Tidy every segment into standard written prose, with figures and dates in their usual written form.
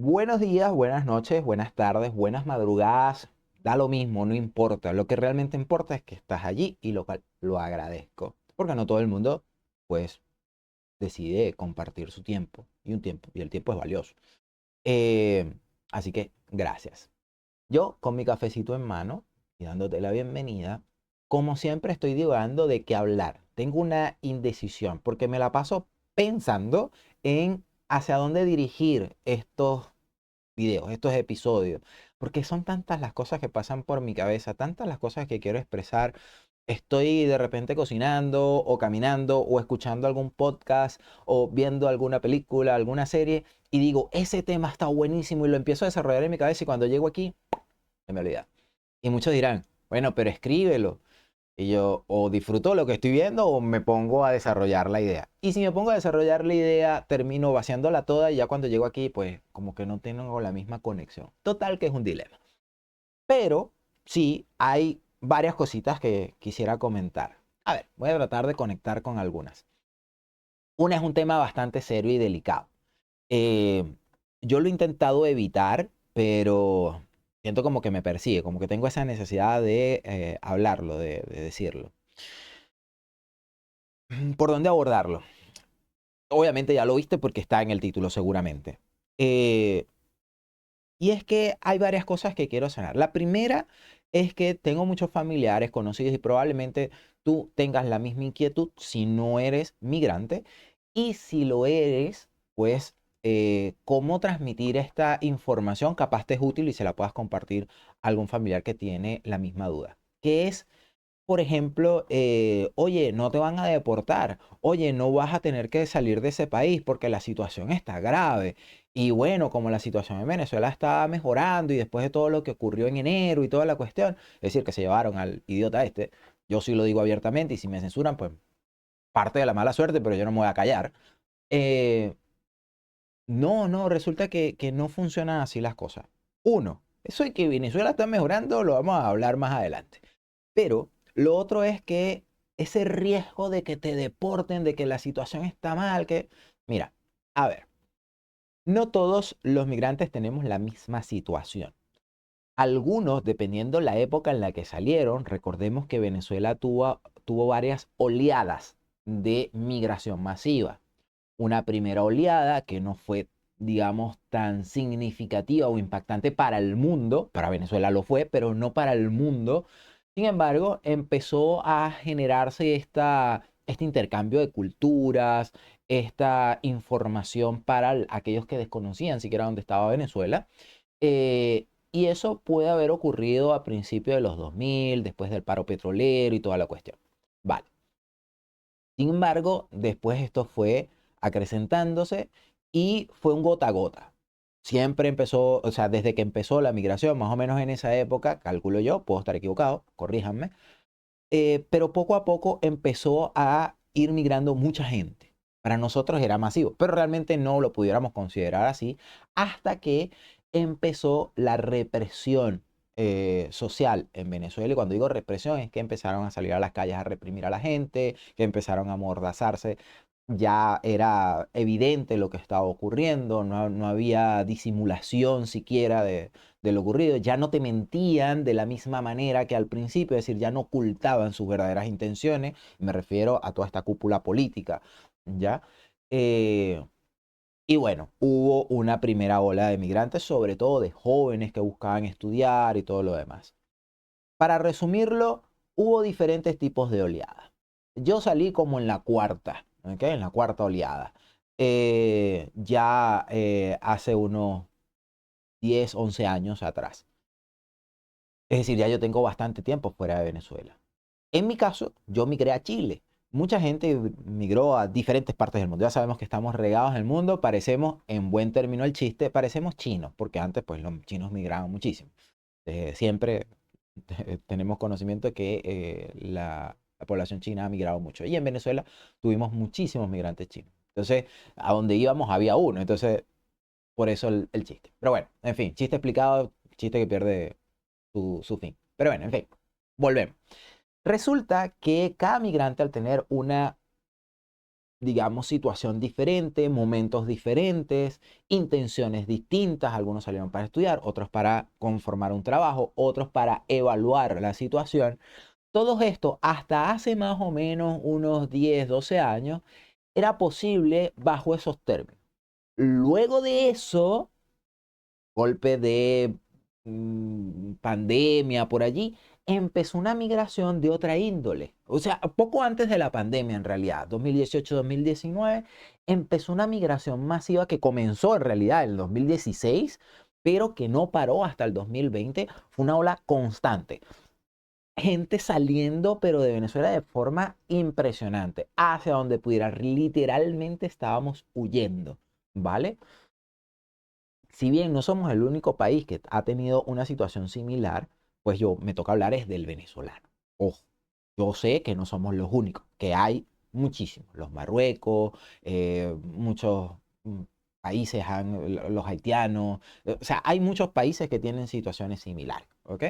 Buenos días, buenas noches, buenas tardes, buenas madrugadas. Da lo mismo, no importa. Lo que realmente importa es que estás allí y lo cual lo agradezco. Porque no todo el mundo, pues, decide compartir su tiempo. Y el tiempo es valioso. Eh, Así que, gracias. Yo, con mi cafecito en mano y dándote la bienvenida, como siempre estoy divagando de qué hablar. Tengo una indecisión porque me la paso pensando en hacia dónde dirigir estos videos, estos episodios, porque son tantas las cosas que pasan por mi cabeza, tantas las cosas que quiero expresar. Estoy de repente cocinando o caminando o escuchando algún podcast o viendo alguna película, alguna serie y digo, ese tema está buenísimo y lo empiezo a desarrollar en mi cabeza y cuando llego aquí, se me olvida. Y muchos dirán, bueno, pero escríbelo. Y yo o disfruto lo que estoy viendo o me pongo a desarrollar la idea. Y si me pongo a desarrollar la idea, termino vaciándola toda y ya cuando llego aquí, pues como que no tengo la misma conexión. Total que es un dilema. Pero sí hay varias cositas que quisiera comentar. A ver, voy a tratar de conectar con algunas. Una es un tema bastante serio y delicado. Eh, yo lo he intentado evitar, pero siento como que me persigue, como que tengo esa necesidad de hablarlo, de decirlo. ¿Por dónde abordarlo? Obviamente ya lo viste porque está en el título seguramente. Eh, y es que hay varias cosas que quiero sanar. La primera es que tengo muchos familiares conocidos y probablemente tú tengas la misma inquietud si no eres migrante. Y si lo eres, pues cómo transmitir esta información capaz te es útil y se la puedas compartir a algún familiar que tiene la misma duda. ¿Qué es por ejemplo, oye, no te van a deportar, oye, no vas a tener que salir de ese país porque la situación está grave? Y bueno, como la situación en Venezuela está mejorando y después de todo lo que ocurrió en enero y toda la cuestión, es decir, que se llevaron al idiota este, yo sí lo digo abiertamente y si me censuran, pues parte de la mala suerte, pero yo no me voy a callar. Eh, no, resulta que no funcionan así las cosas. Uno, eso de que Venezuela está mejorando lo vamos a hablar más adelante. Pero lo otro es que ese riesgo de que te deporten, de que la situación está mal, que... Mira, a ver, no todos los migrantes tenemos la misma situación. Algunos, dependiendo la época en la que salieron, recordemos que Venezuela tuvo varias oleadas de migración masiva. Una primera oleada que no fue, digamos, tan significativa o impactante para el mundo, para Venezuela lo fue, pero no para el mundo. Sin embargo, empezó a generarse este intercambio de culturas, esta información para aquellos que desconocían siquiera dónde estaba Venezuela. Y eso puede haber ocurrido a principios de los 2000, después del paro petrolero y toda la cuestión. Vale. Sin embargo, después esto fue acrecentándose y fue un gota a gota. Siempre empezó, o sea, desde que empezó la migración, más o menos en esa época, calculo yo, puedo estar equivocado, corríjanme, pero poco a poco empezó a ir migrando mucha gente. Para nosotros era masivo, pero realmente no lo pudiéramos considerar así hasta que empezó la represión social en Venezuela. Y cuando digo represión es que empezaron a salir a las calles a reprimir a la gente, que empezaron a amordazarse. Ya era evidente lo que estaba ocurriendo, no había disimulación siquiera de lo ocurrido, ya no te mentían de la misma manera que al principio, es decir, ya no ocultaban sus verdaderas intenciones, me refiero a toda esta cúpula política, ¿ya? Eh, y bueno, hubo una primera ola de migrantes, sobre todo de jóvenes que buscaban estudiar y todo lo demás. Para resumirlo, hubo diferentes tipos de oleadas. Yo salí como en la cuarta, ¿ok? En la cuarta oleada. Ya hace unos 10, 11 años atrás. Es decir, ya yo tengo bastante tiempo fuera de Venezuela. En mi caso, yo migré a Chile. Mucha gente migró a diferentes partes del mundo. Ya sabemos que estamos regados en el mundo, parecemos, en buen término el chiste, parecemos chinos, porque antes pues los chinos migraban muchísimo. Siempre tenemos conocimiento de que la población china ha migrado mucho. Y en Venezuela tuvimos muchísimos migrantes chinos. Entonces, a donde íbamos había uno. Entonces, por eso el chiste. Pero bueno, en fin, chiste explicado, chiste que pierde su fin. Pero bueno, en fin, volvemos. Resulta que cada migrante al tener una digamos, situación diferente, momentos diferentes, intenciones distintas. Algunos salieron para estudiar, otros para conformar un trabajo, otros para evaluar la situación. Todo esto hasta hace más o menos unos 10, 12 años era posible bajo esos términos. Luego de eso, golpe de pandemia por allí, empezó una migración de otra índole. O sea, poco antes de la pandemia en realidad, 2018-2019, empezó una migración masiva que comenzó en realidad en el 2016, pero que no paró hasta el 2020. Fue una ola constante. Gente saliendo, pero de Venezuela de forma impresionante, hacia donde pudiera. Literalmente estábamos huyendo, ¿vale? Si bien no somos el único país que ha tenido una situación similar, pues yo me toca hablar es del venezolano. Ojo, yo sé que no somos los únicos, que hay muchísimos, los Marruecos, muchos países, los haitianos, o sea, hay muchos países que tienen situaciones similares, ¿ok?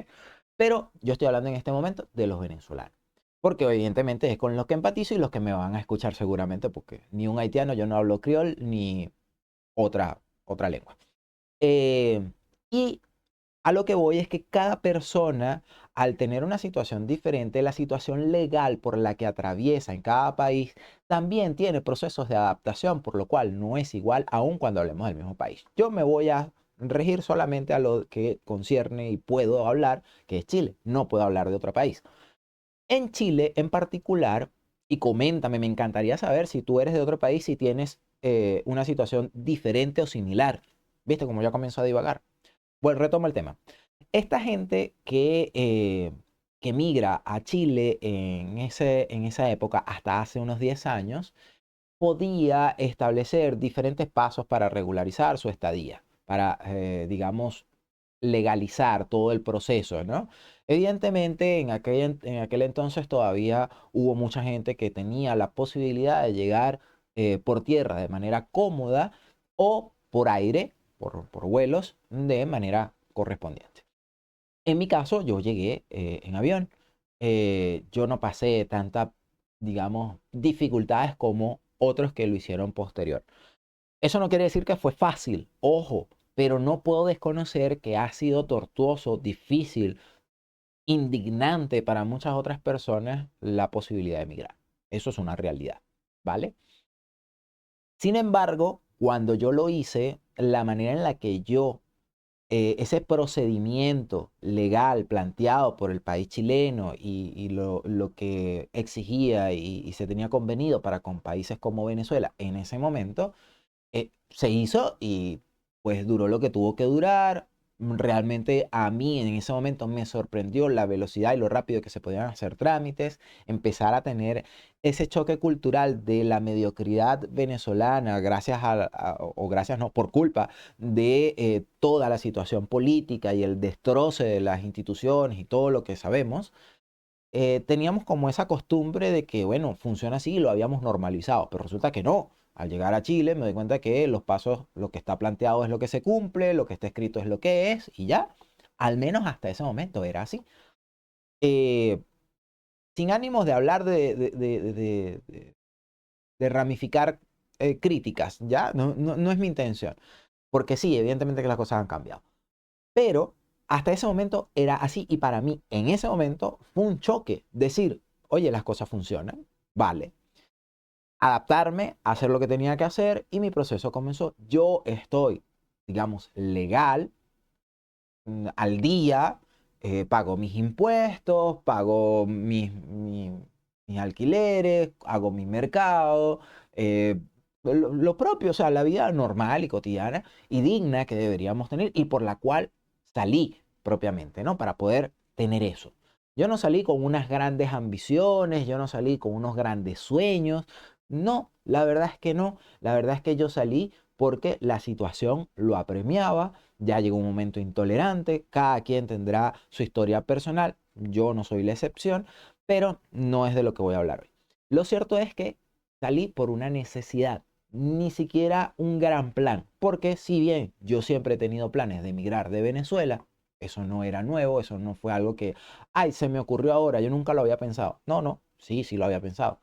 Pero yo estoy hablando en este momento de los venezolanos. Porque evidentemente es con los que empatizo y los que me van a escuchar seguramente, porque ni un haitiano, yo no hablo criol, ni otra lengua. Eh, y a lo que voy es que cada persona, al tener una situación diferente, la situación legal por la que atraviesa en cada país, también tiene procesos de adaptación, por lo cual no es igual aun cuando hablemos del mismo país. Yo me voy a regir solamente a lo que concierne y puedo hablar, que es Chile. No puedo hablar de otro país. En Chile en particular, y coméntame, me encantaría saber si tú eres de otro país, si tienes una situación diferente o similar. ¿Viste cómo ya comenzó a divagar? Bueno, retomo el tema. Esta gente que migra a Chile en esa época, hasta hace unos 10 años, podía establecer diferentes pasos para regularizar su estadía, para, digamos, legalizar todo el proceso, ¿no? Evidentemente, en aquel entonces todavía hubo mucha gente que tenía la posibilidad de llegar por tierra de manera cómoda o por aire, por vuelos, de manera correspondiente. En mi caso, yo llegué en avión. Yo no pasé tantas, digamos, dificultades como otros que lo hicieron posterior. Eso no quiere decir que fue fácil, ojo, pero no puedo desconocer que ha sido tortuoso, difícil, indignante para muchas otras personas la posibilidad de emigrar. Eso es una realidad, ¿vale? Sin embargo, cuando yo lo hice, la manera en la que yo ese procedimiento legal planteado por el país chileno y lo que exigía y se tenía convenido para con países como Venezuela en ese momento, se hizo y pues duró lo que tuvo que durar. Realmente a mí en ese momento me sorprendió la velocidad y lo rápido que se podían hacer trámites, empezar a tener ese choque cultural de la mediocridad venezolana, gracias o gracias no, por culpa de toda la situación política y el destroce de las instituciones y todo lo que sabemos. Teníamos como esa costumbre de que, bueno, funciona así y lo habíamos normalizado, pero resulta que no. Al llegar a Chile me doy cuenta que los pasos, lo que está planteado es lo que se cumple, lo que está escrito es lo que es y ya. Al menos hasta ese momento era así. Eh, Sin ánimos de hablar de ramificar críticas, ¿ya? No es mi intención, porque sí, evidentemente que las cosas han cambiado. Pero hasta ese momento era así y para mí en ese momento fue un choque decir, oye, las cosas funcionan, vale. Adaptarme, hacer lo que tenía que hacer y mi proceso comenzó. Yo estoy, digamos, legal, al día, pago mis impuestos, pago mis alquileres, hago mi mercado, lo propio, o sea, la vida normal y cotidiana y digna que deberíamos tener y por la cual salí propiamente, ¿no? Para poder tener eso. Yo no salí con unas grandes ambiciones, yo no salí con unos grandes sueños, no, la verdad es que no, la verdad es que yo salí porque la situación lo apremiaba, ya llegó un momento intolerante, cada quien tendrá su historia personal, yo no soy la excepción, pero no es de lo que voy a hablar hoy. Lo cierto es que salí por una necesidad, ni siquiera un gran plan, porque si bien yo siempre he tenido planes de emigrar de Venezuela, eso no era nuevo, eso no fue algo que, ay, se me ocurrió ahora, yo nunca lo había pensado. No, no, sí, sí lo había pensado.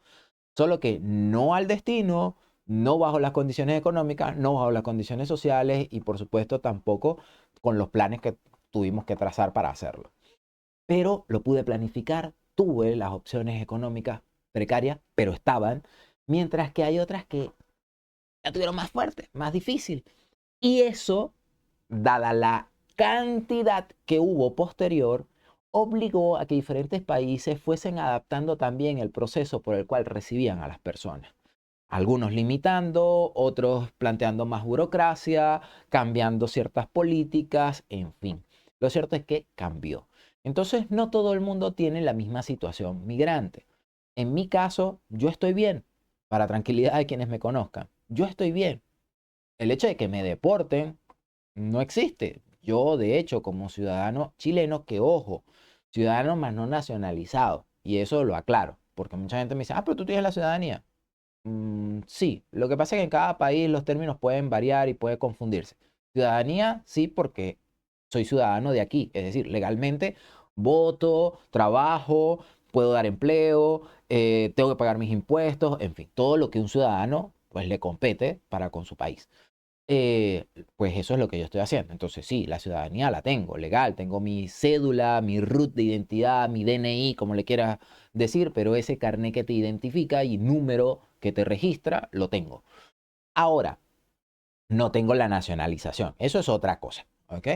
solo que no al destino, no bajo las condiciones económicas, no bajo las condiciones sociales y por supuesto tampoco con los planes que tuvimos que trazar para hacerlo. Pero lo pude planificar, tuve las opciones económicas precarias, pero estaban, mientras que hay otras que la tuvieron más fuerte, más difícil. Y eso, dada la cantidad que hubo posterior, obligó a que diferentes países fuesen adaptando también el proceso por el cual recibían a las personas. Algunos limitando, otros planteando más burocracia, cambiando ciertas políticas, en fin. Lo cierto es que cambió. Entonces, no todo el mundo tiene la misma situación migrante. En mi caso, yo estoy bien, para tranquilidad de quienes me conozcan. Yo estoy bien. El hecho de que me deporten no existe. Yo, de hecho, como ciudadano chileno, que ojo, ciudadano más no nacionalizado, y eso lo aclaro, porque mucha gente me dice, ah, pero tú tienes la ciudadanía. Sí, lo que pasa es que en cada país los términos pueden variar y puede confundirse. Ciudadanía, sí, porque soy ciudadano de aquí, es decir, legalmente voto, trabajo, puedo dar empleo, tengo que pagar mis impuestos, en fin, todo lo que un ciudadano pues le compete para con su país. Eh, pues eso es lo que yo estoy haciendo. Entonces, sí, la ciudadanía la tengo, legal, tengo mi cédula, mi RUT de identidad, mi DNI, como le quieras decir, pero ese carnet que te identifica y número que te registra, lo tengo. Ahora, no tengo la nacionalización. Eso es otra cosa, ¿ok?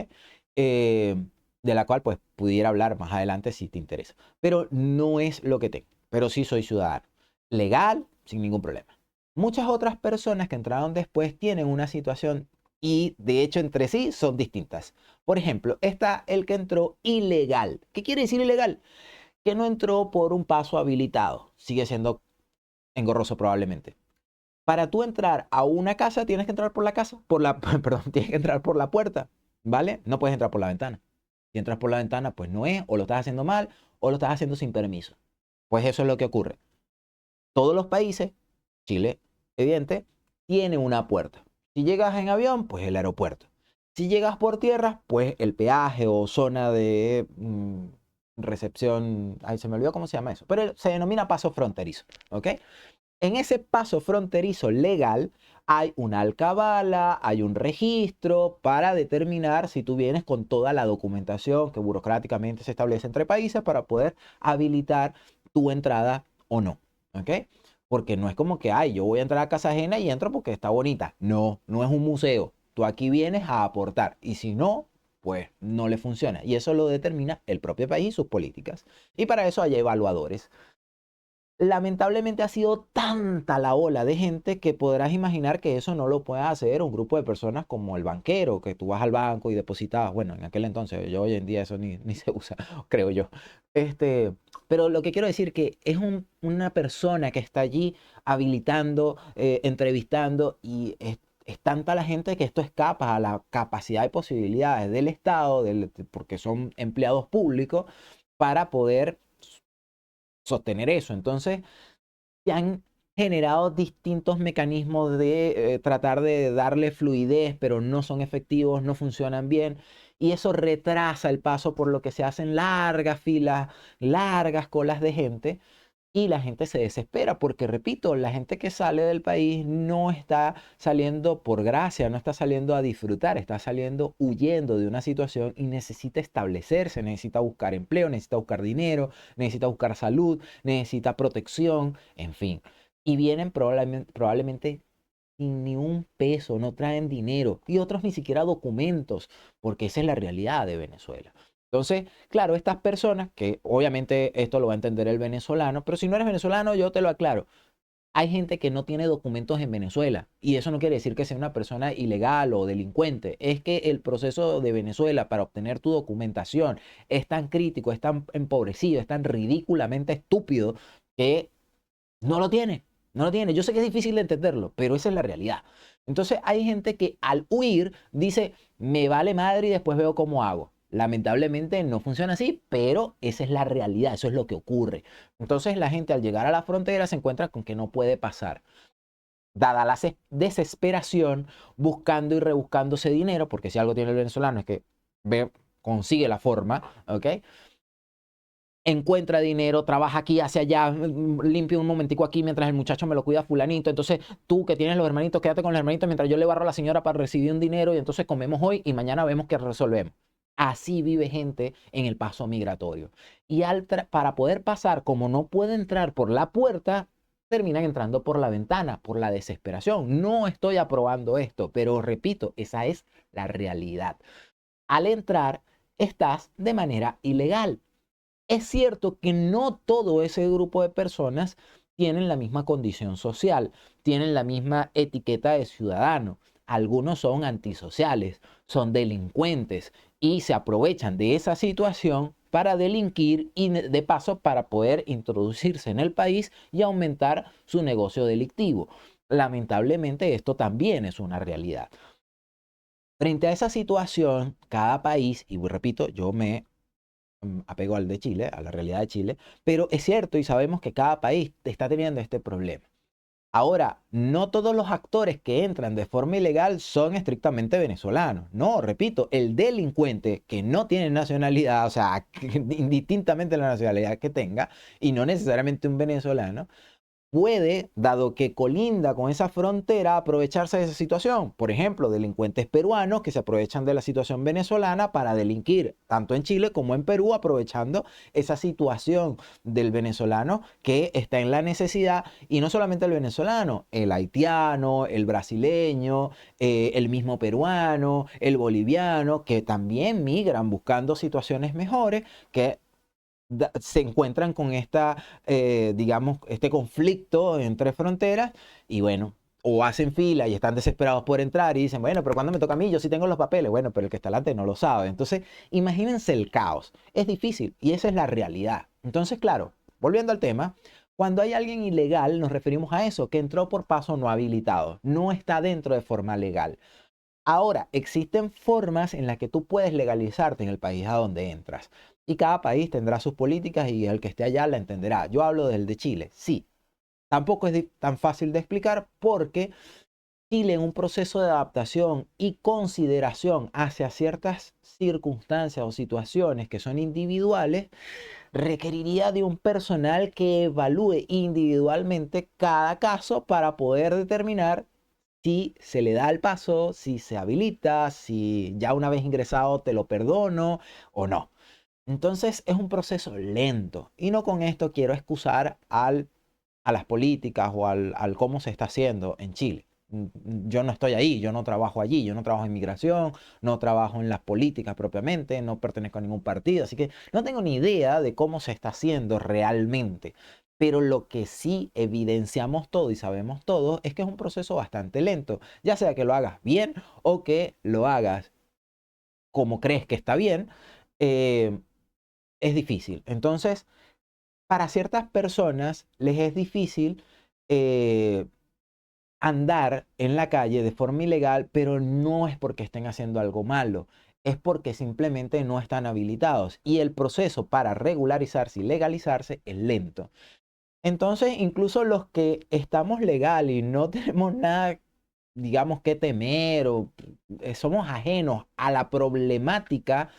Eh, de la cual pues pudiera hablar más adelante si te interesa. Pero no es lo que tengo. Pero sí soy ciudadano. Legal, sin ningún problema. Muchas otras personas que entraron después tienen una situación y de hecho entre sí son distintas. Por ejemplo, está el que entró ilegal. ¿Qué quiere decir ilegal? Que no entró por un paso habilitado. Sigue siendo engorroso probablemente. Para tú entrar a una casa, tienes que entrar por la casa, perdón, tienes que entrar por la puerta, ¿vale? No puedes entrar por la ventana. Si entras por la ventana, pues no es, o lo estás haciendo mal, o lo estás haciendo sin permiso. Pues eso es lo que ocurre. Todos los países, Chile, evidente, tiene una puerta. Si llegas en avión, pues el aeropuerto. Si llegas por tierra, pues el peaje o zona de recepción, ay, se me olvidó cómo se llama eso, pero se denomina paso fronterizo, ¿ok? En ese paso fronterizo legal hay una alcabala, hay un registro para determinar si tú vienes con toda la documentación que burocráticamente se establece entre países para poder habilitar tu entrada o no. ¿Ok? Porque no es como que, ay, yo voy a entrar a casa ajena y entro porque está bonita. No, no es un museo. Tú aquí vienes a aportar y si no, pues no le funciona. Y eso lo determina el propio país y sus políticas. Y para eso hay evaluadores. Lamentablemente ha sido tanta la ola de gente que podrás imaginar que eso no lo puede hacer un grupo de personas como el banquero, que tú vas al banco y depositabas. Bueno, en aquel entonces, yo hoy en día eso ni se usa, creo yo. Pero lo que quiero decir que es una persona que está allí habilitando, entrevistando y es tanta la gente que esto escapa a la capacidad y posibilidades del Estado, porque son empleados públicos, para poder sostener eso. Entonces, se han generado distintos mecanismos de tratar de darle fluidez, pero no son efectivos, no funcionan bien. Y eso retrasa el paso, por lo que se hacen largas filas, largas colas de gente y la gente se desespera porque, repito, la gente que sale del país no está saliendo por gracia, no está saliendo a disfrutar, está saliendo huyendo de una situación y necesita establecerse, necesita buscar empleo, necesita buscar dinero, necesita buscar salud, necesita protección, en fin. Y vienen probablemente sin ni un peso, no traen dinero y otros ni siquiera documentos, porque esa es la realidad de Venezuela. Entonces, claro, estas personas, que obviamente esto lo va a entender el venezolano, pero si no eres venezolano, yo te lo aclaro. Hay gente que no tiene documentos en Venezuela y eso no quiere decir que sea una persona ilegal o delincuente. Es que el proceso de Venezuela para obtener tu documentación es tan crítico, es tan empobrecido, es tan ridículamente estúpido que no lo tiene, no lo tiene. Yo sé que es difícil de entenderlo, pero esa es la realidad. Entonces hay gente que al huir dice, me vale madre y después veo cómo hago. Lamentablemente no funciona así, pero esa es la realidad, eso es lo que ocurre. Entonces la gente al llegar a la frontera se encuentra con que no puede pasar. Dada la desesperación, buscando y rebuscándose dinero, porque si algo tiene el venezolano es que ve, consigue la forma, ¿ok? encuentra dinero, trabaja aquí, hace allá, limpia un momentico aquí mientras el muchacho me lo cuida fulanito. Entonces tú que tienes los hermanitos, quédate con los hermanitos mientras yo le barro a la señora para recibir un dinero y entonces comemos hoy y mañana vemos qué resolvemos. Así vive gente en el paso migratorio. Y para poder pasar, como no puede entrar por la puerta, terminan entrando por la ventana, por la desesperación. No estoy aprobando esto, pero repito, esa es la realidad. Al entrar, estás de manera ilegal. Es cierto que no todo ese grupo de personas tienen la misma condición social, tienen la misma etiqueta de ciudadano. Algunos son antisociales, son delincuentes y se aprovechan de esa situación para delinquir y de paso para poder introducirse en el país y aumentar su negocio delictivo. Lamentablemente esto también es una realidad. Frente a esa situación, cada país, y repito, yo me apego al de Chile, a la realidad de Chile, pero es cierto y sabemos que cada país está teniendo este problema. Ahora, no todos los actores que entran de forma ilegal son estrictamente venezolanos. No, repito, el delincuente que no tiene nacionalidad, o sea, indistintamente de la nacionalidad que tenga, y no necesariamente un venezolano, puede, dado que colinda con esa frontera, aprovecharse de esa situación. Por ejemplo, delincuentes peruanos que se aprovechan de la situación venezolana para delinquir, tanto en Chile como en Perú, aprovechando esa situación del venezolano que está en la necesidad, y no solamente el venezolano, el haitiano, el brasileño, el mismo peruano, el boliviano, que también migran buscando situaciones mejores, que se encuentran con digamos, este conflicto entre fronteras y bueno, o hacen fila y están desesperados por entrar y dicen, bueno, pero cuando me toca a mí, yo sí tengo los papeles, bueno, pero el que está delante no lo sabe. Entonces, imagínense el caos. Es difícil y esa es la realidad. Entonces, claro, volviendo al tema, cuando hay alguien ilegal, nos referimos a eso, que entró por paso no habilitado, no está dentro de forma legal. Ahora, existen formas en las que tú puedes legalizarte en el país a donde entras. Y cada país tendrá sus políticas y el que esté allá la entenderá. Yo hablo del de Chile, sí. Tampoco es tan fácil de explicar porque Chile en un proceso de adaptación y consideración hacia ciertas circunstancias o situaciones que son individuales, requeriría de un personal que evalúe individualmente cada caso para poder determinar si se le da el paso, si se habilita, si ya una vez ingresado te lo perdono o no. Entonces es un proceso lento y no con esto quiero excusar a las políticas o al cómo se está haciendo en Chile. Yo no estoy ahí, yo no trabajo allí, yo no trabajo en migración, no trabajo en las políticas propiamente, no pertenezco a ningún partido, así que no tengo ni idea de cómo se está haciendo realmente. Pero lo que sí evidenciamos todo y sabemos todo es que es un proceso bastante lento, ya sea que lo hagas bien o que lo hagas como crees que está bien, eh, es difícil. Entonces, para ciertas personas les es difícil eh, andar en la calle de forma ilegal, pero no es porque estén haciendo algo malo, es porque simplemente no están habilitados y el proceso para regularizarse y legalizarse es lento. Entonces, incluso los que estamos legal y no tenemos nada, digamos, que temer o somos ajenos a la problemática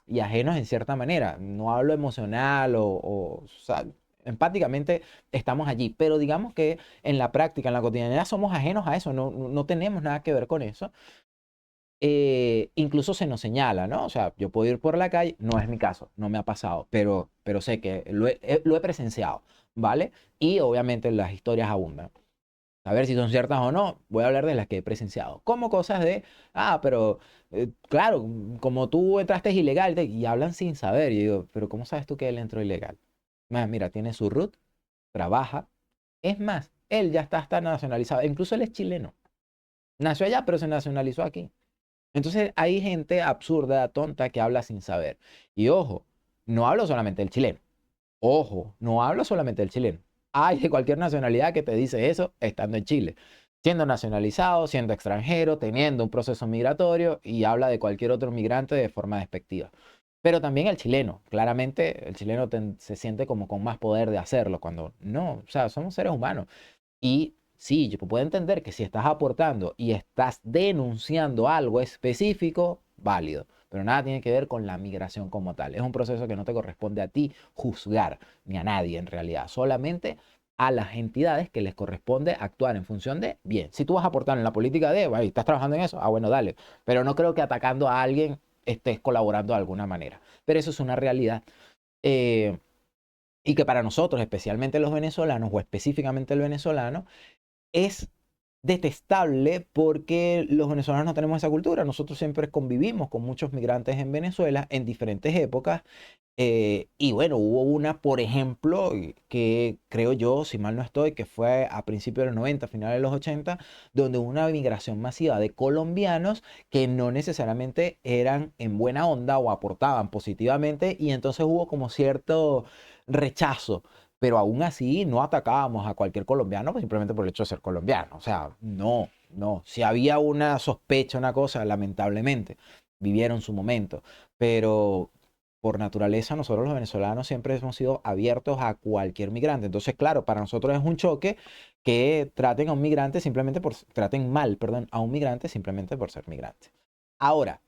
y ajenos en cierta manera. No hablo emocional o sea, empáticamente estamos allí, pero digamos que en la práctica, en la cotidianidad, somos ajenos a eso, no tenemos nada que ver con eso. Incluso se nos señala, ¿no? O sea, yo puedo ir por la calle, no es mi caso, no me ha pasado, pero sé que lo he presenciado, ¿vale? Y obviamente las historias abundan. A ver si son ciertas o no, voy a hablar de las que he presenciado. Como cosas de, pero claro, como tú entraste ilegal y hablan sin saber. Y digo, pero ¿cómo sabes tú que él entró ilegal? Mira, tiene su root, trabaja. Es más, él ya está nacionalizado. Incluso él es chileno. Nació allá, pero se nacionalizó aquí. Entonces hay gente absurda, tonta, que habla sin saber. Y ojo, no hablo solamente del chileno. Ojo, no hablo solamente del chileno. Hay de cualquier nacionalidad que te dice eso estando en Chile. Siendo nacionalizado, siendo extranjero, teniendo un proceso migratorio y habla de cualquier otro migrante de forma despectiva. Pero también el chileno. Claramente el chileno se siente como con más poder de hacerlo cuando no, o sea, somos seres humanos. Y sí, yo puedo entender que si estás aportando y estás denunciando algo específico, válido, pero nada tiene que ver con la migración como tal. Es un proceso que no te corresponde a ti juzgar, ni a nadie en realidad, solamente a las entidades que les corresponde actuar en función de, bien, si tú vas a aportar en la política de, bueno, estás trabajando en eso, bueno, dale, pero no creo que atacando a alguien estés colaborando de alguna manera, pero eso es una realidad. Eh, y que para nosotros, especialmente los venezolanos o específicamente el venezolano, es detestable porque los venezolanos no tenemos esa cultura. Nosotros siempre convivimos con muchos migrantes en Venezuela en diferentes épocas. Y bueno, hubo una, por ejemplo, que creo yo, si mal no estoy, que fue a principios de los 90, finales de los 80, donde hubo una migración masiva de colombianos que no necesariamente eran en buena onda o aportaban positivamente, y entonces hubo como cierto rechazo. Pero aún así no atacábamos a cualquier colombiano pues, simplemente por el hecho de ser colombiano. O sea, no, no. Si había una sospecha, una cosa, lamentablemente, vivieron su momento. Pero por naturaleza, nosotros los venezolanos siempre hemos sido abiertos a cualquier migrante. Entonces, claro, para nosotros es un choque que traten a un migrante simplemente por, traten mal, perdón, a un migrante simplemente por ser migrante. Ahora,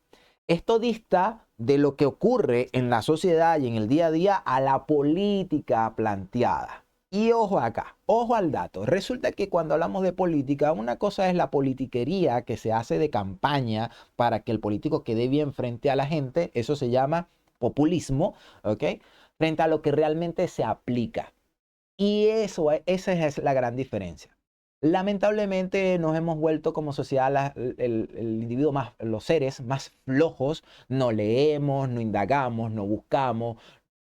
esto dista de lo que ocurre en la sociedad y en el día a día a la política planteada. Y ojo acá, ojo al dato. Resulta que cuando hablamos de política, una cosa es la politiquería que se hace de campaña para que el político quede bien frente a la gente. Eso se llama populismo, ¿ok? Frente a lo que realmente se aplica. Y esa es la gran diferencia. Lamentablemente nos hemos vuelto como sociedad el individuo más, los seres más flojos, no leemos, no indagamos, no buscamos,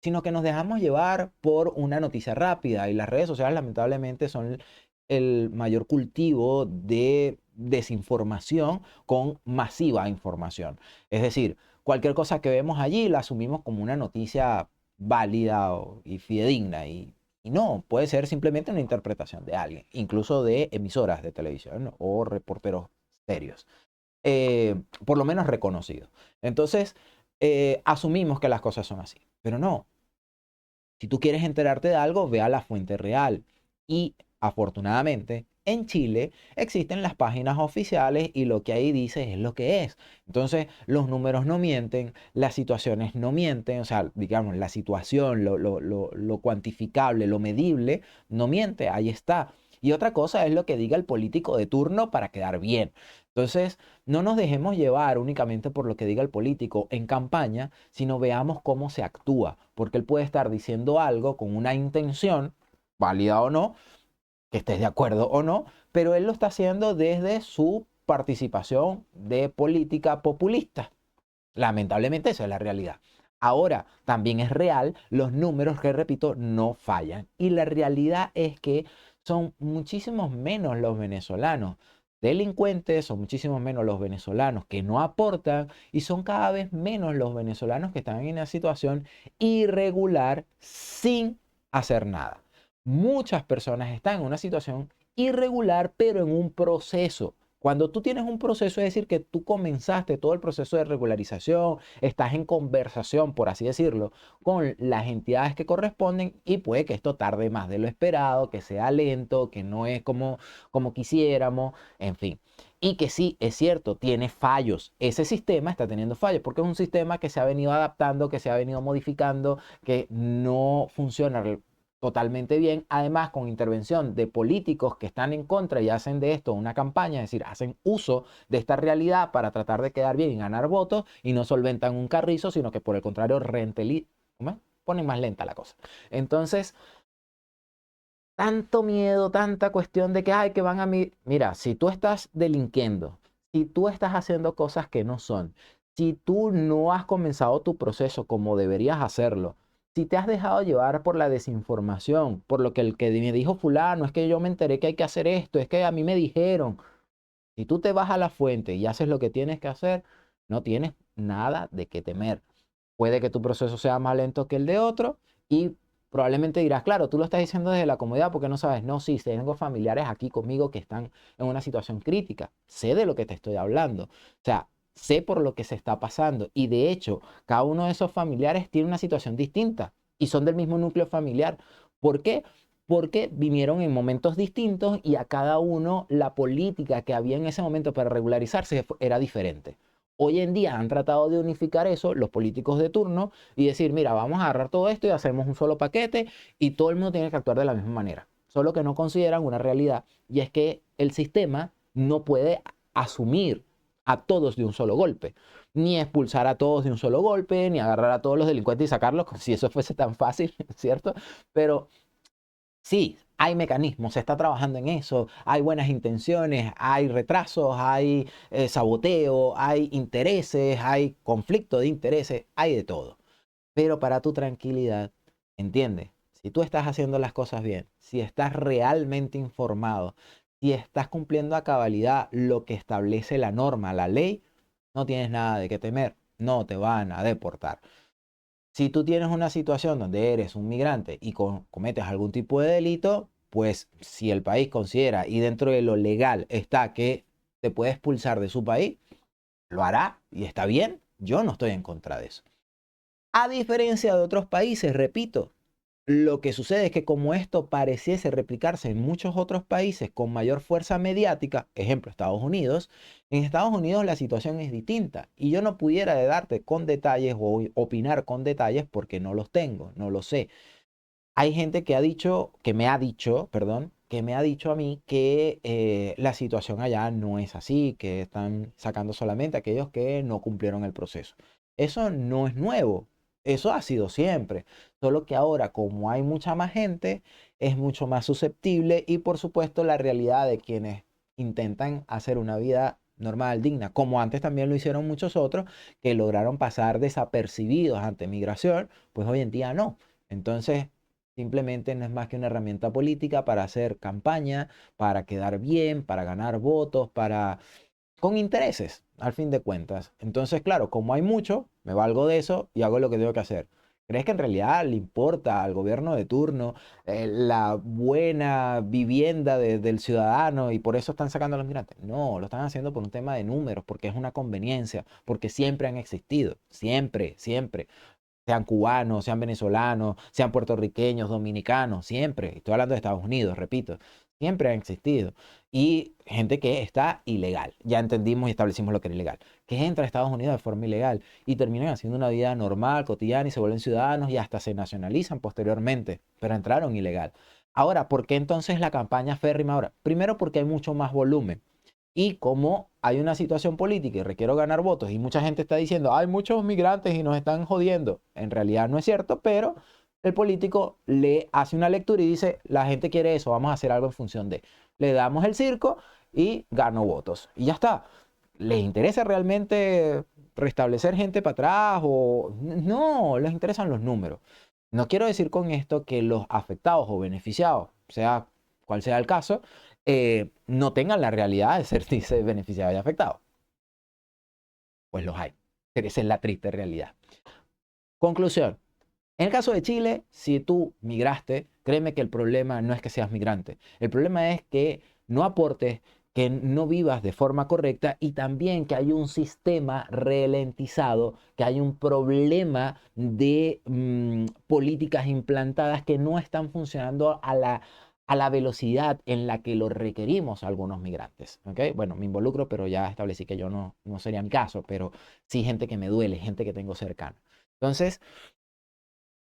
sino que nos dejamos llevar por una noticia rápida y las redes sociales lamentablemente son el mayor cultivo de desinformación con masiva información. Es decir, cualquier cosa que vemos allí la asumimos como una noticia válida y fidedigna y no, puede ser simplemente una interpretación de alguien, incluso de emisoras de televisión o reporteros serios, por lo menos reconocidos. Entonces, asumimos que las cosas son así, pero no. Si tú quieres enterarte de algo, ve a la fuente real. Y afortunadamente, en Chile existen las páginas oficiales y lo que ahí dice es lo que es. Entonces, los números no mienten, las situaciones no mienten, o sea, digamos, la situación, lo cuantificable, lo medible, no miente, ahí está. Y otra cosa es lo que diga el político de turno para quedar bien. Entonces, no nos dejemos llevar únicamente por lo que diga el político en campaña, sino veamos cómo se actúa, porque él puede estar diciendo algo con una intención, válida o no, que estés de acuerdo o no, pero él lo está haciendo desde su participación de política populista. Lamentablemente esa es la realidad. Ahora, también es real, los números que repito no fallan. Y la realidad es que son muchísimos menos los venezolanos delincuentes, son muchísimos menos los venezolanos que no aportan y son cada vez menos los venezolanos que están en una situación irregular sin hacer nada. Muchas personas están en una situación irregular, pero en un proceso. Cuando tú tienes un proceso, es decir, que tú comenzaste todo el proceso de regularización, estás en conversación, por así decirlo, con las entidades que corresponden y puede que esto tarde más de lo esperado, que sea lento, que no es como quisiéramos, en fin. Y que sí, es cierto, tiene fallos. Ese sistema está teniendo fallos porque es un sistema que se ha venido adaptando, que se ha venido modificando, que no funciona totalmente bien, además con intervención de políticos que están en contra y hacen de esto una campaña, es decir, hacen uso de esta realidad para tratar de quedar bien y ganar votos y no solventan un carrizo, sino que por el contrario ponen más lenta la cosa. Entonces, tanto miedo, tanta cuestión de que, ay, que van a mí. Mira, si tú estás delinquiendo, si tú estás haciendo cosas que no son, si tú no has comenzado tu proceso como deberías hacerlo, si te has dejado llevar por la desinformación, por lo que el que me dijo fulano, es que yo me enteré que hay que hacer esto, es que a mí me dijeron, si tú te vas a la fuente y haces lo que tienes que hacer, no tienes nada de qué temer. Puede que tu proceso sea más lento que el de otro y probablemente dirás, claro, tú lo estás diciendo desde la comodidad porque no sabes. No, sí, tengo familiares aquí conmigo que están en una situación crítica. Sé de lo que te estoy hablando. O sea, sé por lo que se está pasando. Y de hecho, cada uno de esos familiares tiene una situación distinta y son del mismo núcleo familiar. ¿Por qué? Porque vinieron en momentos distintos y a cada uno la política que había en ese momento para regularizarse era diferente. Hoy en día han tratado de unificar eso los políticos de turno y decir, mira, vamos a agarrar todo esto y hacemos un solo paquete y todo el mundo tiene que actuar de la misma manera. Solo que no consideran una realidad y es que el sistema no puede asumir a todos de un solo golpe, ni expulsar a todos de un solo golpe, ni agarrar a todos los delincuentes y sacarlos, como si eso fuese tan fácil, ¿cierto? Pero sí, hay mecanismos, se está trabajando en eso, hay buenas intenciones, hay retrasos, hay saboteo, hay intereses, hay conflicto de intereses, hay de todo. Pero para tu tranquilidad, entiende, si tú estás haciendo las cosas bien, si estás realmente informado, si estás cumpliendo a cabalidad lo que establece la norma, la ley, no tienes nada de qué temer, no te van a deportar. Si tú tienes una situación donde eres un migrante y cometes algún tipo de delito, pues si el país considera y dentro de lo legal está que te puede expulsar de su país, lo hará y está bien. Yo no estoy en contra de eso. A diferencia de otros países, repito, lo que sucede es que como esto pareciese replicarse en muchos otros países con mayor fuerza mediática, ejemplo Estados Unidos, en Estados Unidos la situación es distinta y yo no pudiera darte con detalles o opinar con detalles porque no los tengo, no lo sé. Hay gente que ha dicho, que me ha dicho, perdón, que me ha dicho a mí que la situación allá no es así, que están sacando solamente a aquellos que no cumplieron el proceso. Eso no es nuevo, eso ha sido siempre, solo que ahora como hay mucha más gente, es mucho más susceptible y por supuesto la realidad de quienes intentan hacer una vida normal, digna, como antes también lo hicieron muchos otros que lograron pasar desapercibidos ante migración, pues hoy en día no. Entonces, simplemente no es más que una herramienta política para hacer campaña, para quedar bien, para ganar votos, para con intereses, al fin de cuentas. Entonces, claro, como hay mucho, me valgo de eso y hago lo que tengo que hacer. ¿Crees que en realidad le importa al gobierno de turno la buena vivienda del ciudadano y por eso están sacando a los migrantes? No, lo están haciendo por un tema de números, porque es una conveniencia, porque siempre han existido, siempre, siempre sean cubanos, sean venezolanos, sean puertorriqueños, dominicanos, siempre, estoy hablando de Estados Unidos, repito, siempre han existido. Y gente que está ilegal, ya entendimos y establecimos lo que era ilegal, que entra a Estados Unidos de forma ilegal y terminan haciendo una vida normal, cotidiana y se vuelven ciudadanos y hasta se nacionalizan posteriormente, pero entraron ilegal. Ahora, ¿por qué entonces la campaña férrima ahora? Primero porque hay mucho más volumen. Y como hay una situación política y requiero ganar votos y mucha gente está diciendo, hay muchos migrantes y nos están jodiendo, en realidad no es cierto, pero el político le hace una lectura y dice, la gente quiere eso, vamos a hacer algo en función de. Le damos el circo y gano votos. Y ya está. ¿Les interesa realmente restablecer gente para atrás o no? Les interesan los números. No quiero decir con esto que los afectados o beneficiados, sea cual sea el caso, no tengan la realidad de sentirse beneficiados y afectados. Pues los hay. Pero esa es la triste realidad. Conclusión. En el caso de Chile, si tú migraste, créeme que el problema no es que seas migrante. El problema es que no aportes, que no vivas de forma correcta y también que hay un sistema ralentizado, que hay un problema de políticas implantadas que no están funcionando a la velocidad en la que lo requerimos algunos migrantes. ¿Okay? Bueno, me involucro, pero ya establecí que yo no sería mi caso, pero sí gente que me duele, gente que tengo cercana. Entonces,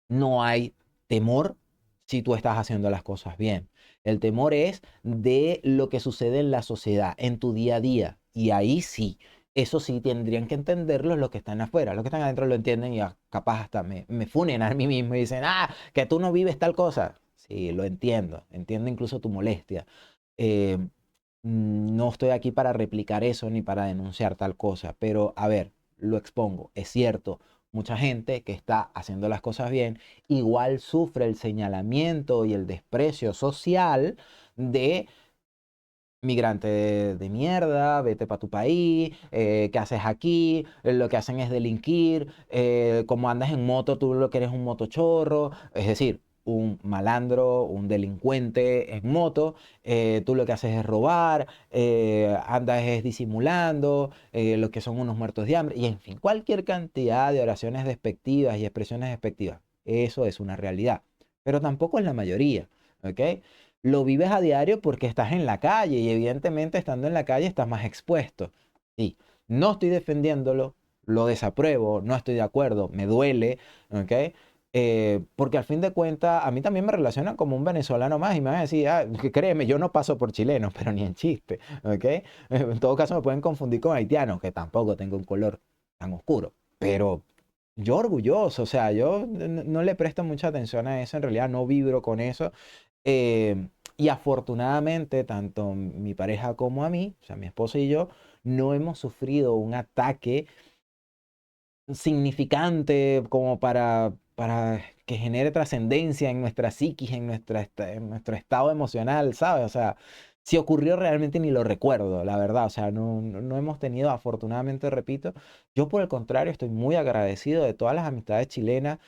no hay temor si tú estás haciendo las cosas bien. El temor es de lo que sucede en la sociedad, en tu día a día. Y ahí sí, eso sí tendrían que entenderlo los que están afuera. Los que están adentro lo entienden y capaz hasta me funen a mí mismo y dicen, que tú no vives tal cosa. Sí, lo entiendo. Entiendo incluso tu molestia. Eh, no estoy aquí para replicar eso ni para denunciar tal cosa, pero a ver, lo expongo. Es cierto, mucha gente que está haciendo las cosas bien igual sufre el señalamiento y el desprecio social de migrante de mierda, vete para tu país, ¿qué haces aquí? Lo que hacen es delinquir, como andas en moto, tú lo que eres un motochorro, es decir, un malandro, un delincuente en moto, tú lo que haces es robar, andas es disimulando, lo que son unos muertos de hambre, y en fin, cualquier cantidad de oraciones despectivas y expresiones despectivas. Eso es una realidad, pero tampoco es la mayoría, ¿ok? Lo vives a diario porque estás en la calle y evidentemente estando en la calle estás más expuesto. Sí, No estoy defendiéndolo, lo desapruebo, no estoy de acuerdo, me duele, ¿ok? Porque al fin de cuentas, a mí también me relacionan como un venezolano más y me van a decir, ah, que créeme, yo no paso por chileno, pero ni en chiste, ¿ok? En todo caso me pueden confundir con haitiano, que tampoco tengo un color tan oscuro, pero yo orgulloso, o sea, yo no le presto mucha atención a eso, en realidad no vibro con eso. Y afortunadamente, tanto mi pareja como a mí, o sea, mi esposa y yo, no hemos sufrido un ataque significante como para que genere trascendencia en nuestra psiquis, en nuestro estado emocional, ¿sabes? O sea, si ocurrió realmente ni lo recuerdo, la verdad. O sea, no hemos tenido, afortunadamente, repito, yo por el contrario estoy muy agradecido de todas las amistades chilenas.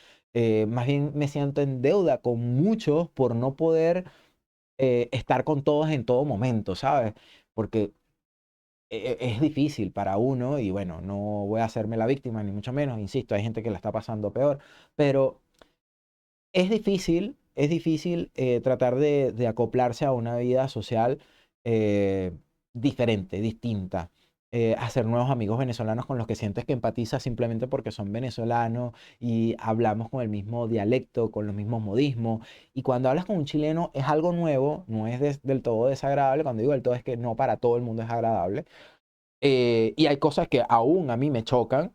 Más bien me siento en deuda con muchos por no poder estar con todos en todo momento, ¿sabes? Porque es difícil para uno y bueno, no voy a hacerme la víctima ni mucho menos, insisto, hay gente que la está pasando peor, pero es difícil tratar de acoplarse a una vida social eh, diferente, distinta. Hacer nuevos amigos venezolanos con los que sientes que empatizas simplemente porque son venezolanos y hablamos con el mismo dialecto, con los mismos modismos. Y cuando hablas con un chileno es algo nuevo, no es del todo desagradable. Cuando digo del todo es que no para todo el mundo es agradable. Y hay cosas que aún a mí me chocan,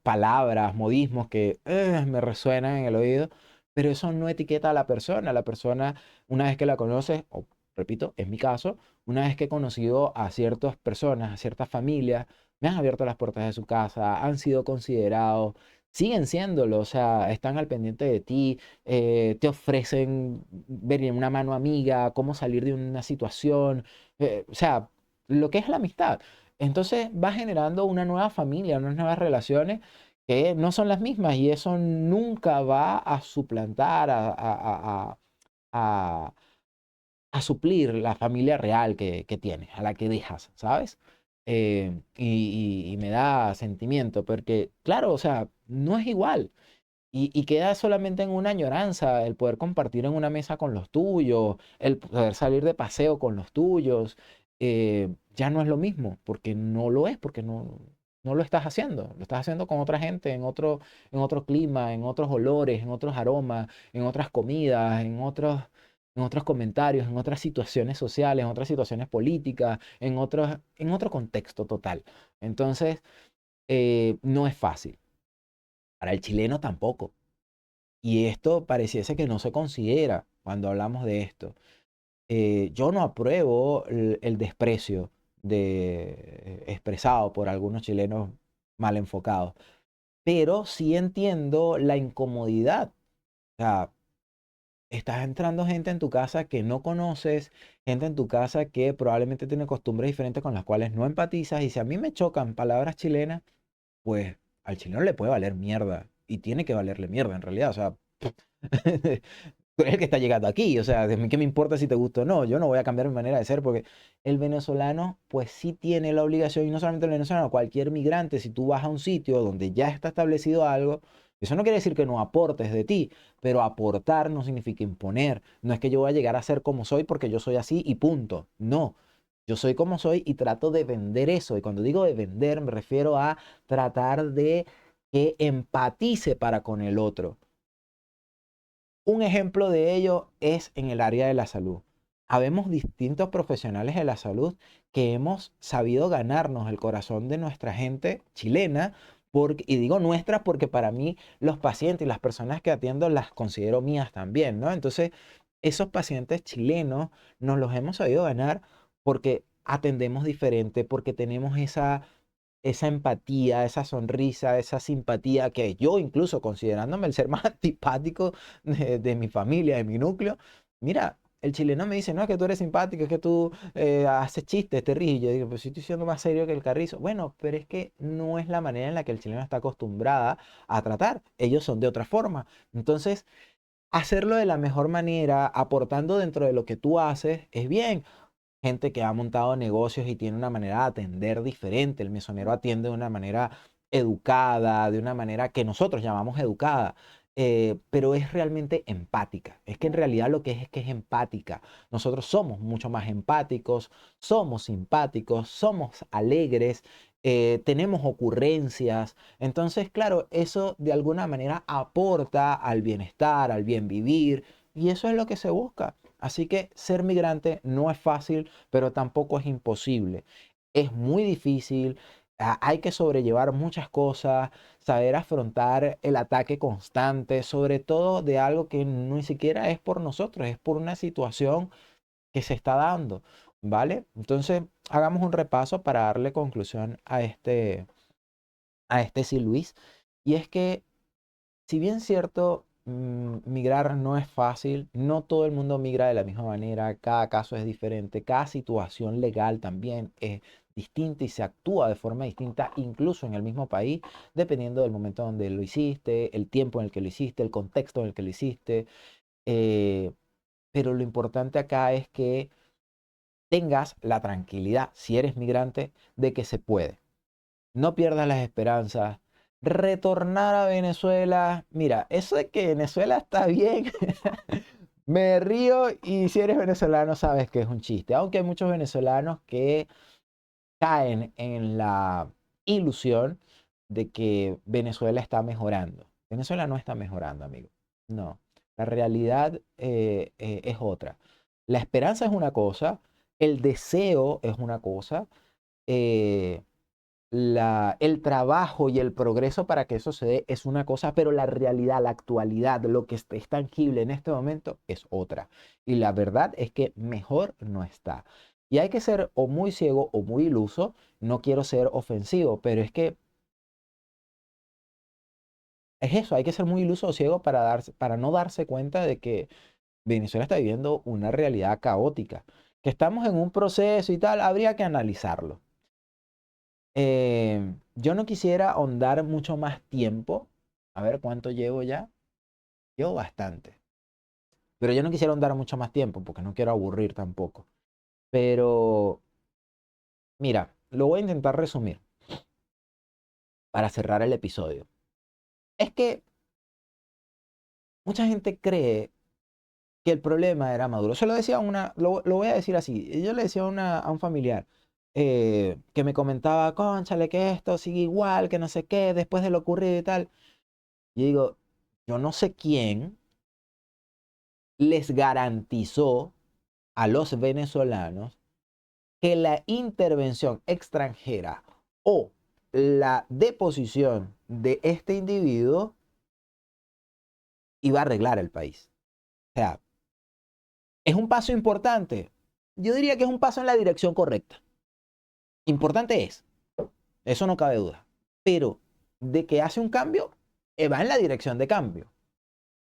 palabras, modismos que me resuenan en el oído, pero eso no etiqueta a la persona. La persona, una vez que la conoces, o repito, es mi caso, una vez que he conocido a ciertas personas, a ciertas familias, me han abierto las puertas de su casa, han sido considerados, siguen siéndolo, o sea, están al pendiente de ti, te ofrecen ver en una mano amiga, cómo salir de una situación, o sea, lo que es la amistad. Entonces va generando una nueva familia, unas nuevas relaciones que no son las mismas y eso nunca va a suplantar, a- a suplir la familia real que tienes, a la que dejas, ¿sabes? Y me da sentimiento porque, claro, o sea, no es igual. Y queda solamente en una añoranza el poder compartir en una mesa con los tuyos, el poder salir de paseo con los tuyos. Ya no es lo mismo, porque no lo es, porque no lo estás haciendo. Lo estás haciendo con otra gente, en otro clima, en otros olores, en otros aromas, en otras comidas, en otros comentarios, en otras situaciones sociales, en otras situaciones políticas, en otro contexto total. Entonces, no es fácil. Para el chileno tampoco. Y esto pareciese que no se considera cuando hablamos de esto. Yo no apruebo el desprecio expresado por algunos chilenos mal enfocados, pero sí entiendo la incomodidad. O sea, estás entrando gente en tu casa que no conoces, gente en tu casa que probablemente tiene costumbres diferentes con las cuales no empatizas, y si a mí me chocan palabras chilenas, pues al chileno le puede valer mierda, y tiene que valerle mierda en realidad. O sea, tú eres el que está llegando aquí, o sea, de mí qué me importa si te gusta o no, yo no voy a cambiar mi manera de ser porque el venezolano pues sí tiene la obligación, y no solamente el venezolano, cualquier migrante, si tú vas a un sitio donde ya está establecido algo, eso no quiere decir que no aportes de ti, pero aportar no significa imponer, no es que yo voy a llegar a ser como soy porque yo soy así y punto, no. Yo soy como soy y trato de vender eso. Y cuando digo de vender, me refiero a tratar de que empatice para con el otro. Un ejemplo de ello es en el área de la salud. Habemos distintos profesionales de la salud que hemos sabido ganarnos el corazón de nuestra gente chilena, y digo nuestra porque para mí los pacientes y las personas que atiendo las considero mías también, ¿no? Entonces, esos pacientes chilenos nos los hemos sabido ganar porque atendemos diferente, porque tenemos esa empatía, esa sonrisa, esa simpatía que yo, incluso considerándome el ser más antipático de mi familia, de mi núcleo, mira, el chileno me dice, no, es que tú eres simpático, es que tú haces chistes, te ríes. Y yo digo, pues si estoy siendo más serio que el carrizo. Bueno, pero es que no es la manera en la que el chileno está acostumbrada a tratar. Ellos son de otra forma. Entonces, hacerlo de la mejor manera, aportando dentro de lo que tú haces, es bien. Gente que ha montado negocios y tiene una manera de atender diferente. El mesonero atiende de una manera educada, de una manera que nosotros llamamos educada, pero es realmente empática. Es que en realidad lo que es que es empática. Nosotros somos mucho más empáticos, somos simpáticos, somos alegres, tenemos ocurrencias. Entonces, claro, eso de alguna manera aporta al bienestar, al bien vivir, y eso es lo que se busca. Así que ser migrante no es fácil, pero tampoco es imposible. Es muy difícil, hay que sobrellevar muchas cosas, saber afrontar el ataque constante, sobre todo de algo que ni siquiera es por nosotros, es por una situación que se está dando, ¿vale? Entonces, hagamos un repaso para darle conclusión a este sí, Luis. Y es que, si bien es cierto, migrar no es fácil, no todo el mundo migra de la misma manera, cada caso es diferente, cada situación legal también es distinta y se actúa de forma distinta, incluso en el mismo país, dependiendo del momento donde lo hiciste, el tiempo en el que lo hiciste, el contexto en el que lo hiciste. eh, pero lo importante acá es que tengas la tranquilidad, si eres migrante, de que se puede. No pierdas las esperanzas. Retornar a Venezuela. Mira, eso de que Venezuela está bien, me río, y si eres venezolano sabes que es un chiste. Aunque hay muchos venezolanos que caen en la ilusión de que Venezuela está mejorando. Venezuela no está mejorando, amigo. No. La realidad es otra. La esperanza es una cosa, el deseo es una cosa, eh, el trabajo y el progreso para que eso se dé es una cosa, pero la realidad, la actualidad, lo que es tangible en este momento es otra. Y la verdad es que mejor no está. Y hay que ser o muy ciego o muy iluso. No quiero ser ofensivo, pero es que es eso, hay que ser muy iluso o ciego para no darse cuenta de que Venezuela está viviendo una realidad caótica, que estamos en un proceso y tal, habría que analizarlo. Yo no quisiera ahondar mucho más tiempo. A ver cuánto llevo ya. Llevo bastante. Pero yo no quisiera ahondar mucho más tiempo porque no quiero aburrir tampoco. Pero mira, lo voy a intentar resumir para cerrar el episodio. Es que mucha gente cree que el problema era Maduro. Se lo decía lo voy a decir así. Yo le decía a un familiar que me comentaba, cónchale, que esto sigue igual, que no sé qué, después de lo ocurrido y tal. Y digo, yo no sé quién les garantizó a los venezolanos que la intervención extranjera o la deposición de este individuo iba a arreglar el país. O sea, ¿es un paso importante? Yo diría que es un paso en la dirección correcta. Importante es, eso no cabe duda. Pero de que hace un cambio, va en la dirección de cambio.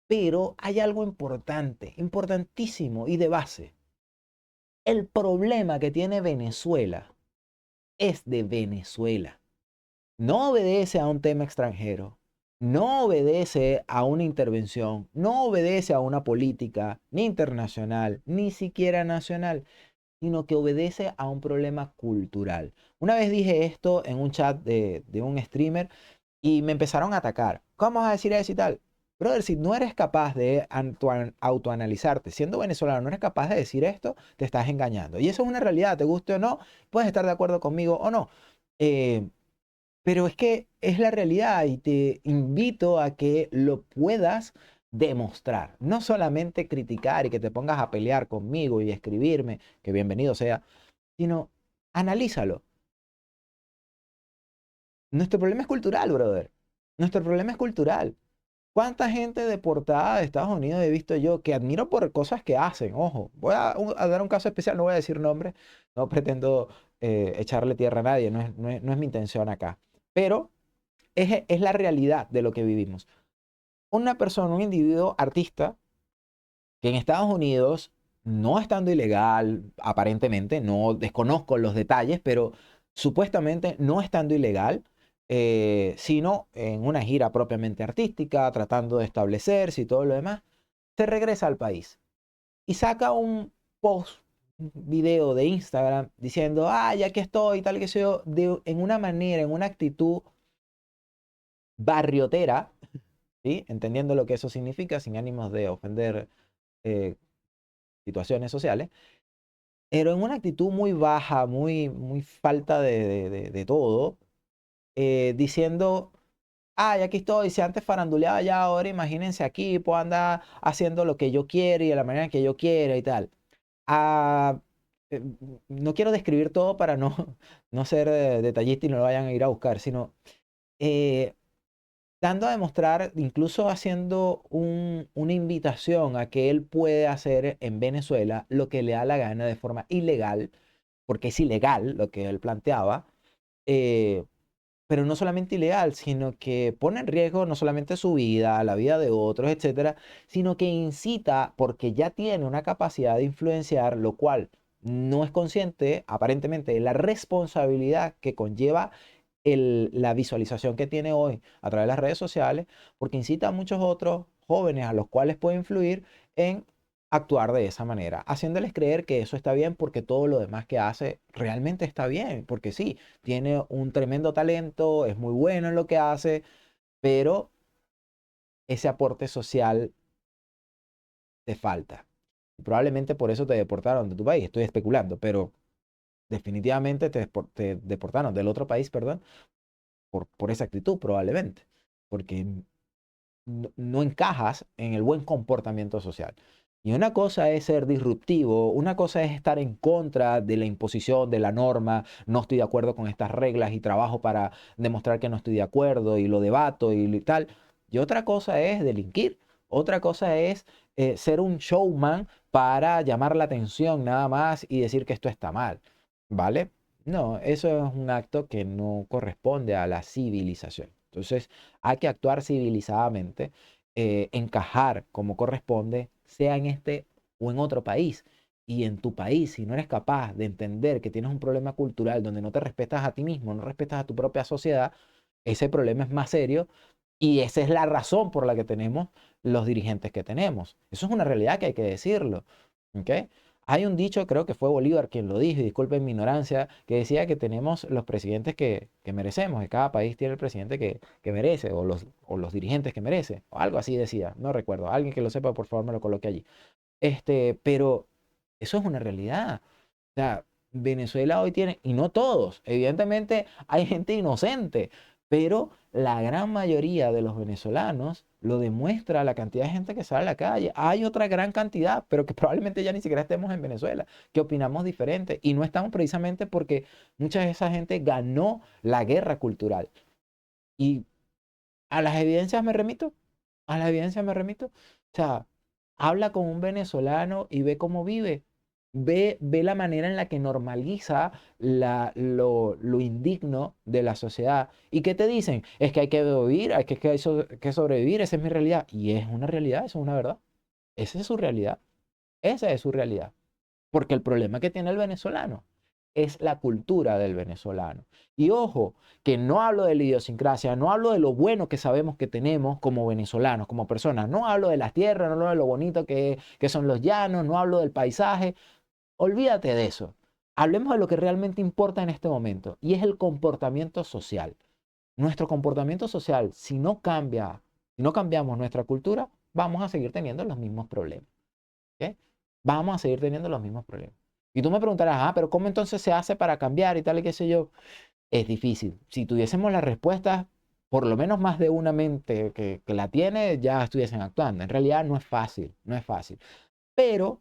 Pero hay algo importante, importantísimo y de base. El problema que tiene Venezuela es de Venezuela. No obedece a un tema extranjero, no obedece a una intervención, no obedece a una política ni internacional, ni siquiera nacional, sino que obedece a un problema cultural. Una vez dije esto en un chat de un streamer y me empezaron a atacar. ¿Cómo vas a decir eso y tal? Brother, si no eres capaz de autoanalizarte, siendo venezolano, no eres capaz de decir esto, te estás engañando. Y eso es una realidad, te guste o no, puedes estar de acuerdo conmigo o no. Eh, pero es que es la realidad y te invito a que lo puedas demostrar. No solamente criticar y que te pongas a pelear conmigo y escribirme, que bienvenido sea, sino analízalo. Nuestro problema es cultural, brother. Nuestro problema es cultural. ¿Cuánta gente deportada de Estados Unidos he visto yo que admiro por cosas que hacen? Ojo, voy a dar un caso especial, no voy a decir nombres, no pretendo echarle tierra a nadie, no es mi intención acá. Pero es la realidad de lo que vivimos. Una persona, un individuo artista que en Estados Unidos, no estando ilegal, aparentemente, no desconozco los detalles, pero supuestamente no estando ilegal, sino en una gira propiamente artística, tratando de establecerse y todo lo demás, se regresa al país y saca un post, un video de Instagram diciendo, ah, ya que estoy, tal que sé yo, en una manera, en una actitud barriotera, ¿sí? Entendiendo lo que eso significa, sin ánimos de ofender eh, situaciones sociales, pero en una actitud muy baja, muy falta de todo, diciendo, ay, aquí estoy, si antes faranduleaba ya, ahora imagínense aquí, puedo andar haciendo lo que yo quiero y de la manera que yo quiero y tal. Ah, eh, no quiero describir todo para no, no ser detallista y no lo vayan a ir a buscar, sino eh, dando a demostrar, incluso haciendo una invitación a que él puede hacer en Venezuela lo que le da la gana de forma ilegal, porque es ilegal lo que él planteaba, eh, pero no solamente ilegal, sino que pone en riesgo no solamente su vida, la vida de otros, etcétera, sino que incita porque ya tiene una capacidad de influenciar, lo cual no es consciente, aparentemente, de la responsabilidad que conlleva la visualización que tiene hoy a través de las redes sociales, porque incita a muchos otros jóvenes a los cuales puede influir en actuar de esa manera, haciéndoles creer que eso está bien porque todo lo demás que hace realmente está bien, porque sí, tiene un tremendo talento, es muy bueno en lo que hace, pero ese aporte social te falta. Probablemente por eso te deportaron de tu país, estoy especulando, pero definitivamente te deportaron del otro país, perdón, por esa actitud probablemente, porque no encajas en el buen comportamiento social. Y una cosa es ser disruptivo, una cosa es estar en contra de la imposición, de la norma, no estoy de acuerdo con estas reglas y trabajo para demostrar que no estoy de acuerdo y lo debato y tal. Y otra cosa es delinquir, otra cosa es ser un showman para llamar la atención nada más y decir que esto está mal, ¿vale? No, eso es un acto que no corresponde a la civilización. Entonces, hay que actuar civilizadamente, encajar como corresponde, sea en este o en otro país. Y en tu país, si no eres capaz de entender que tienes un problema cultural donde no te respetas a ti mismo, no respetas a tu propia sociedad, ese problema es más serio y esa es la razón por la que tenemos los dirigentes que tenemos. Eso es una realidad que hay que decirlo. ¿Ok? Hay un dicho, creo que fue Bolívar quien lo dijo, y disculpen mi ignorancia, que decía que tenemos los presidentes que merecemos, que cada país tiene el presidente que merece, o los dirigentes que merece, o algo así decía, no recuerdo. Alguien que lo sepa, por favor, me lo coloque allí. Pero eso es una realidad. O sea, Venezuela hoy tiene, y no todos, evidentemente hay gente inocente, pero la gran mayoría de los venezolanos lo demuestra la cantidad de gente que sale a la calle. Hay otra gran cantidad, pero que probablemente ya ni siquiera estemos en Venezuela, que opinamos diferente. Y no estamos precisamente porque mucha de esa gente ganó la guerra cultural. Y a las evidencias me remito, a las evidencias me remito. O sea, habla con un venezolano y ve cómo vive. Ve la manera en la que normaliza lo indigno de la sociedad. ¿Y qué te dicen? Es que hay que vivir, hay que sobrevivir, esa es mi realidad. Y es una realidad, eso es una verdad. Esa es su realidad. Esa es su realidad. Porque el problema que tiene el venezolano es la cultura del venezolano. Y ojo, que no hablo de la idiosincrasia, no hablo de lo bueno que sabemos que tenemos como venezolanos, como personas, no hablo de las tierras, no hablo de lo bonito que son los llanos, no hablo del paisaje, olvídate de eso. Hablemos de lo que realmente importa en este momento y es el comportamiento social. Nuestro comportamiento social, si no cambia, si no cambiamos nuestra cultura, vamos a seguir teniendo los mismos problemas. ¿Ok? Vamos a seguir teniendo los mismos problemas. Y tú me preguntarás, pero ¿cómo entonces se hace para cambiar y tal y qué sé yo? Es difícil. Si tuviésemos las respuestas, por lo menos más de una mente que la tiene, ya estuviesen actuando. En realidad no es fácil, no es fácil. Pero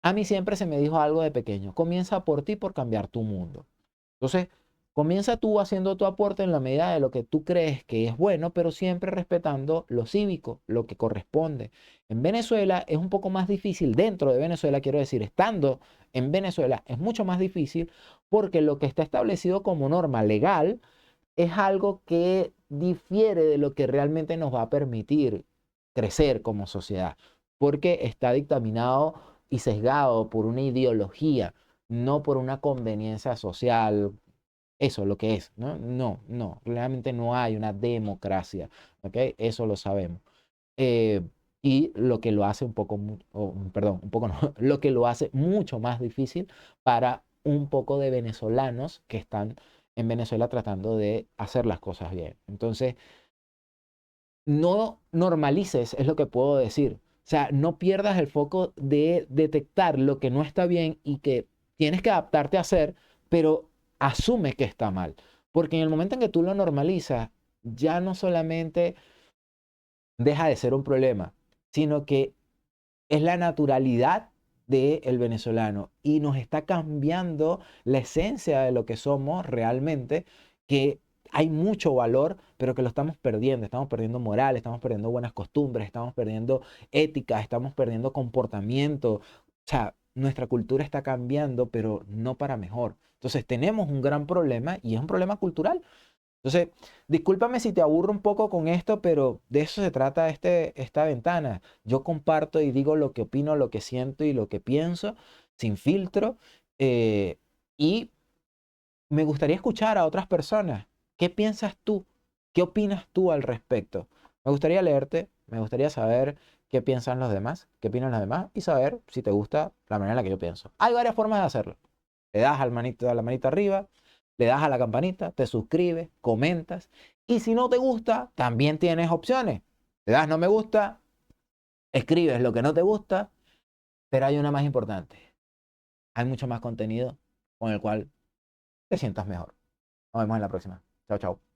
a mí siempre se me dijo algo de pequeño, comienza por ti por cambiar tu mundo. Entonces, comienza tú haciendo tu aporte en la medida de lo que tú crees que es bueno, pero siempre respetando lo cívico, lo que corresponde. En Venezuela es un poco más difícil, dentro de Venezuela, quiero decir, estando en Venezuela es mucho más difícil porque lo que está establecido como norma legal es algo que difiere de lo que realmente nos va a permitir crecer como sociedad, porque está dictaminado y sesgado por una ideología, no por una conveniencia social. Eso es lo que es, ¿no? No, no, realmente no hay una democracia, ¿ok? Eso lo sabemos. Eh, y lo que lo hace un poco, perdón, un poco no, lo que lo hace mucho más difícil para un poco de venezolanos que están en Venezuela tratando de hacer las cosas bien. Entonces, no normalices, es lo que puedo decir. O sea, no pierdas el foco de detectar lo que no está bien y que tienes que adaptarte a hacer, pero asume que está mal. Porque en el momento en que tú lo normalizas, ya no solamente deja de ser un problema, sino que es la naturalidad del venezolano y nos está cambiando la esencia de lo que somos realmente, que hay mucho valor, pero que lo estamos perdiendo moral, estamos perdiendo buenas costumbres, estamos perdiendo ética, estamos perdiendo comportamiento. O sea, nuestra cultura está cambiando, pero no para mejor. Entonces tenemos un gran problema y es un problema cultural. Entonces, discúlpame si te aburro un poco con esto, pero de eso se trata esta ventana. Yo comparto y digo lo que opino, lo que siento y lo que pienso, sin filtro. eh, y me gustaría escuchar a otras personas. ¿Qué piensas tú? ¿Qué opinas tú al respecto? Me gustaría leerte, me gustaría saber qué piensan los demás, qué opinan los demás y saber si te gusta la manera en la que yo pienso. Hay varias formas de hacerlo. Le das a la manita arriba, le das a la campanita, te suscribes, comentas. Y si no te gusta, también tienes opciones. Le das no me gusta, escribes lo que no te gusta, pero hay una más importante. Hay mucho más contenido con el cual te sientas mejor. Nos vemos en la próxima. Chao, chao.